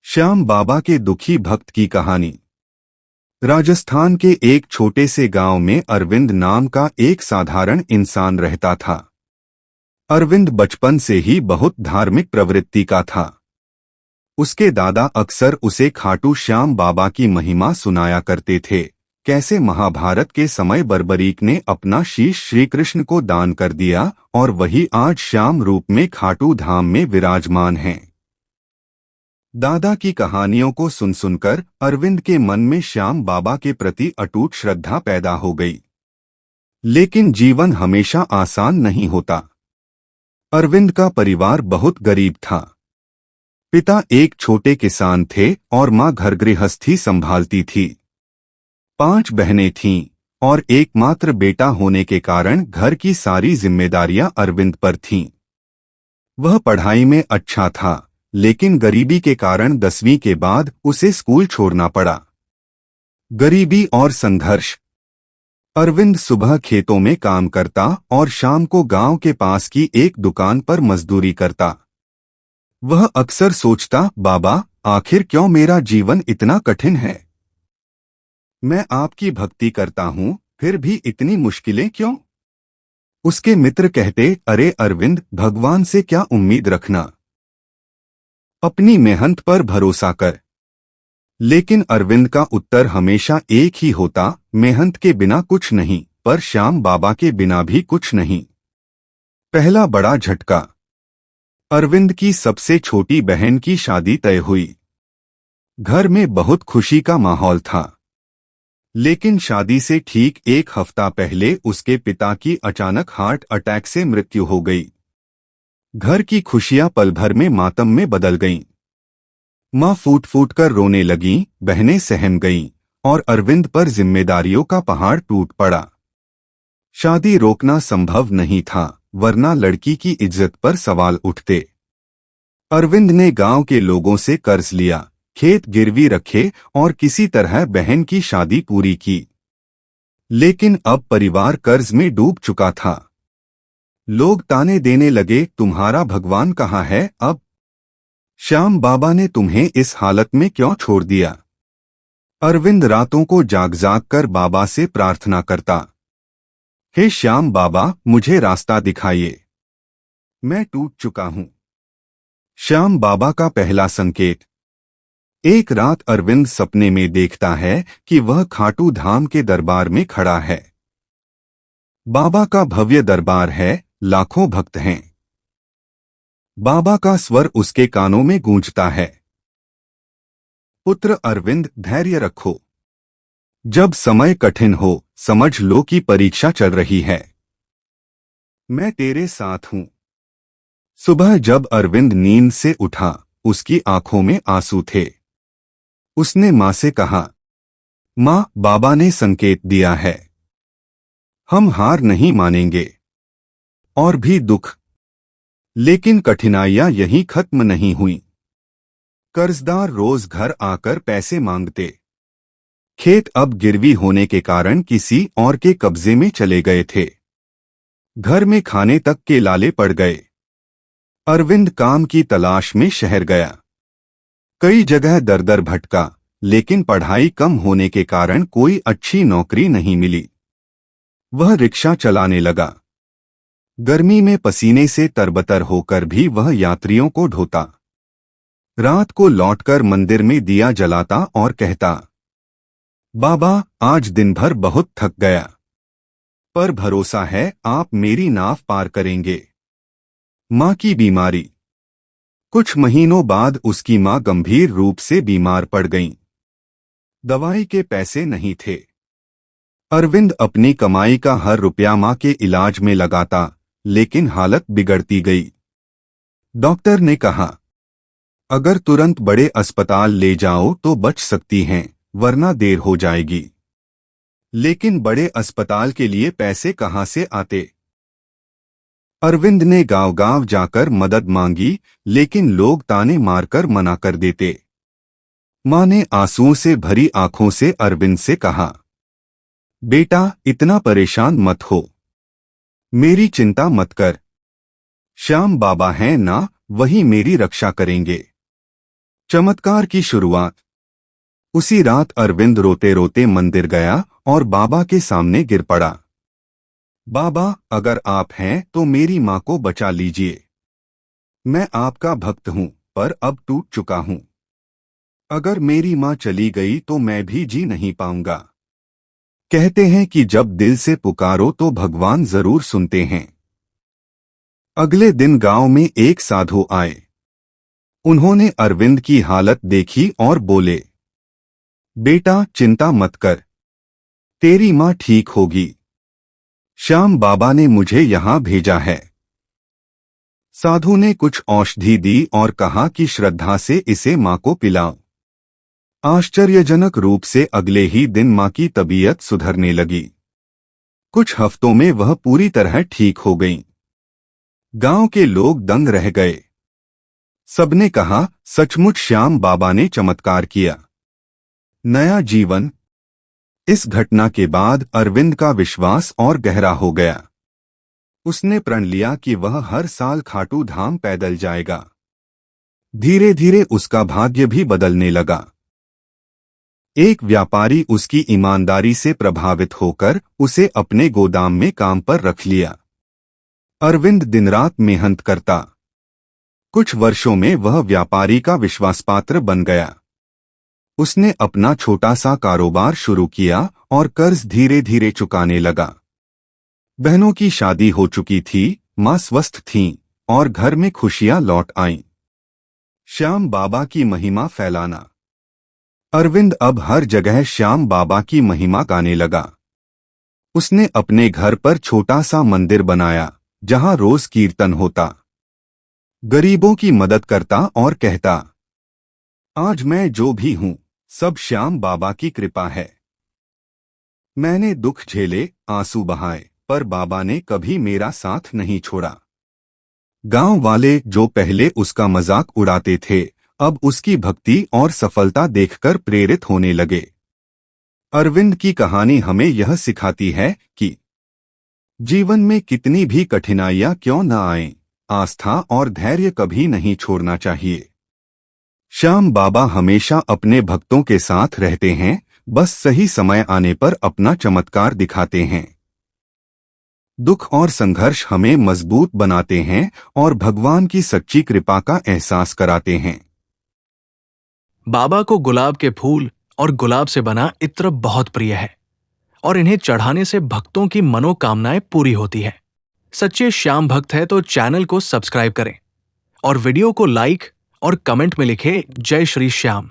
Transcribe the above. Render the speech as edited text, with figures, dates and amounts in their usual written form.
श्याम बाबा के दुखी भक्त की कहानी। राजस्थान के एक छोटे से गांव में अरविंद नाम का एक साधारण इंसान रहता था। अरविंद बचपन से ही बहुत धार्मिक प्रवृत्ति का था। उसके दादा अक्सर उसे खाटू श्याम बाबा की महिमा सुनाया करते थे, कैसे महाभारत के समय बर्बरीक ने अपना शीश श्री कृष्ण को दान कर दिया और वही आज श्याम रूप में खाटू धाम में विराजमान हैं। दादा की कहानियों को सुन सुनकर अरविंद के मन में श्याम बाबा के प्रति अटूट श्रद्धा पैदा हो गई। लेकिन जीवन हमेशा आसान नहीं होता। अरविंद का परिवार बहुत गरीब था। पिता एक छोटे किसान थे और मां घर गृहस्थी संभालती थी। 5 बहनें थीं और एकमात्र बेटा होने के कारण घर की सारी जिम्मेदारियां अरविंद पर थीं। वह पढ़ाई में अच्छा था, लेकिन गरीबी के कारण 10वीं के बाद उसे स्कूल छोड़ना पड़ा। गरीबी और संघर्ष। अरविंद सुबह खेतों में काम करता और शाम को गांव के पास की एक दुकान पर मजदूरी करता। वह अक्सर सोचता, बाबा, आखिर क्यों मेरा जीवन इतना कठिन है? मैं आपकी भक्ति करता हूं, फिर भी इतनी मुश्किलें क्यों? उसके मित्र कहते, अरे अरविंद, भगवान से क्या उम्मीद रखना, अपनी मेहनत पर भरोसा कर। लेकिन अरविंद का उत्तर हमेशा एक ही होता, मेहनत के बिना कुछ नहीं, पर श्याम बाबा के बिना भी कुछ नहीं। पहला बड़ा झटका। अरविंद की सबसे छोटी बहन की शादी तय हुई। घर में बहुत खुशी का माहौल था। लेकिन शादी से ठीक 1 हफ्ता पहले उसके पिता की अचानक हार्ट अटैक से मृत्यु हो गई। घर की खुशियां पल भर में मातम में बदल गईं। मां फूट फूट कर रोने लगीं, बहनें सहम गईं और अरविंद पर जिम्मेदारियों का पहाड़ टूट पड़ा। शादी रोकना संभव नहीं था, वरना लड़की की इज्जत पर सवाल उठते। अरविंद ने गांव के लोगों से कर्ज लिया, खेत गिरवी रखे और किसी तरह बहन की शादी पूरी की। लेकिन अब परिवार कर्ज में डूब चुका था। लोग ताने देने लगे, तुम्हारा भगवान कहाँ है अब? श्याम बाबा ने तुम्हें इस हालत में क्यों छोड़ दिया? अरविंद रातों को जाग जाग कर बाबा से प्रार्थना करता, हे श्याम बाबा, मुझे रास्ता दिखाइए, मैं टूट चुका हूं। श्याम बाबा का पहला संकेत। एक रात अरविंद सपने में देखता है कि वह खाटू धाम के दरबार में खड़ा है। बाबा का भव्य दरबार है, लाखों भक्त हैं। बाबा का स्वर उसके कानों में गूंजता है, पुत्र अरविंद, धैर्य रखो। जब समय कठिन हो, समझ लो कि परीक्षा चल रही है। मैं तेरे साथ हूं। सुबह जब अरविंद नींद से उठा, उसकी आंखों में आंसू थे। उसने मां से कहा, मां, बाबा ने संकेत दिया है, हम हार नहीं मानेंगे। और भी दुख। लेकिन कठिनाइयां यहीं खत्म नहीं हुई। कर्जदार रोज घर आकर पैसे मांगते। खेत अब गिरवी होने के कारण किसी और के कब्जे में चले गए थे। घर में खाने तक के लाले पड़ गए। अरविंद काम की तलाश में शहर गया। कई जगह दर दर भटका, लेकिन पढ़ाई कम होने के कारण कोई अच्छी नौकरी नहीं मिली। वह रिक्शा चलाने लगा। गर्मी में पसीने से तरबतर होकर भी वह यात्रियों को ढोता। रात को लौटकर मंदिर में दिया जलाता और कहता, बाबा, आज दिन भर बहुत थक गया, पर भरोसा है आप मेरी नाव पार करेंगे। मां की बीमारी। कुछ महीनों बाद उसकी मां गंभीर रूप से बीमार पड़ गईं। दवाई के पैसे नहीं थे। अरविंद अपनी कमाई का हर रुपया मां के इलाज में लगाता, लेकिन हालत बिगड़ती गई। डॉक्टर ने कहा, अगर तुरंत बड़े अस्पताल ले जाओ तो बच सकती हैं, वरना देर हो जाएगी। लेकिन बड़े अस्पताल के लिए पैसे कहां से आते? अरविंद ने गांव-गांव जाकर मदद मांगी, लेकिन लोग ताने मारकर मना कर देते। मां ने आंसुओं से भरी आंखों से अरविंद से कहा, बेटा, इतना परेशान मत हो, मेरी चिंता मत कर। श्याम बाबा हैं ना, वही मेरी रक्षा करेंगे। चमत्कार की शुरुआत। उसी रात अरविंद रोते रोते मंदिर गया और बाबा के सामने गिर पड़ा। बाबा, अगर आप हैं तो मेरी माँ को बचा लीजिए। मैं आपका भक्त हूँ, पर अब टूट चुका हूँ। अगर मेरी माँ चली गई तो मैं भी जी नहीं पाऊंगा। कहते हैं कि जब दिल से पुकारो तो भगवान जरूर सुनते हैं। अगले दिन गांव में एक साधु आए। उन्होंने अरविंद की हालत देखी और बोले, बेटा चिंता मत कर, तेरी माँ ठीक होगी। श्याम बाबा ने मुझे यहाँ भेजा है। साधु ने कुछ औषधि दी और कहा कि श्रद्धा से इसे माँ को पिलाओ। आश्चर्यजनक रूप से अगले ही दिन माँ की तबीयत सुधरने लगी। कुछ हफ्तों में वह पूरी तरह ठीक हो गईं। गांव के लोग दंग रह गए। सबने कहा, सचमुच श्याम बाबा ने चमत्कार किया। नया जीवन। इस घटना के बाद अरविंद का विश्वास और गहरा हो गया। उसने प्रण लिया कि वह हर साल खाटू धाम पैदल जाएगा। धीरे धीरे उसका भाग्य भी बदलने लगा। एक व्यापारी उसकी ईमानदारी से प्रभावित होकर उसे अपने गोदाम में काम पर रख लिया। अरविंद दिन रात मेहनत करता। कुछ वर्षों में वह व्यापारी का विश्वासपात्र बन गया। उसने अपना छोटा सा कारोबार शुरू किया और कर्ज धीरे धीरे चुकाने लगा। बहनों की शादी हो चुकी थी, माँ स्वस्थ थीं और घर में खुशियां लौट आईं। श्याम बाबा की महिमा फैलाना। अरविंद अब हर जगह श्याम बाबा की महिमा गाने लगा। उसने अपने घर पर छोटा सा मंदिर बनाया, जहां रोज कीर्तन होता। गरीबों की मदद करता और कहता, आज मैं जो भी हूं, सब श्याम बाबा की कृपा है। मैंने दुख झेले, आंसू बहाए, पर बाबा ने कभी मेरा साथ नहीं छोड़ा। गांव वाले जो पहले उसका मजाक उड़ाते थे, अब उसकी भक्ति और सफलता देखकर प्रेरित होने लगे। अरविंद की कहानी हमें यह सिखाती है कि जीवन में कितनी भी कठिनाइयां क्यों न आएं, आस्था और धैर्य कभी नहीं छोड़ना चाहिए। श्याम बाबा हमेशा अपने भक्तों के साथ रहते हैं, बस सही समय आने पर अपना चमत्कार दिखाते हैं। दुख और संघर्ष हमें मजबूत बनाते हैं और भगवान की सच्ची कृपा का एहसास कराते हैं। बाबा को गुलाब के फूल और गुलाब से बना इत्र बहुत प्रिय है और इन्हें चढ़ाने से भक्तों की मनोकामनाएं पूरी होती है। सच्चे श्याम भक्त है तो चैनल को सब्सक्राइब करें और वीडियो को लाइक और कमेंट में लिखें जय श्री श्याम।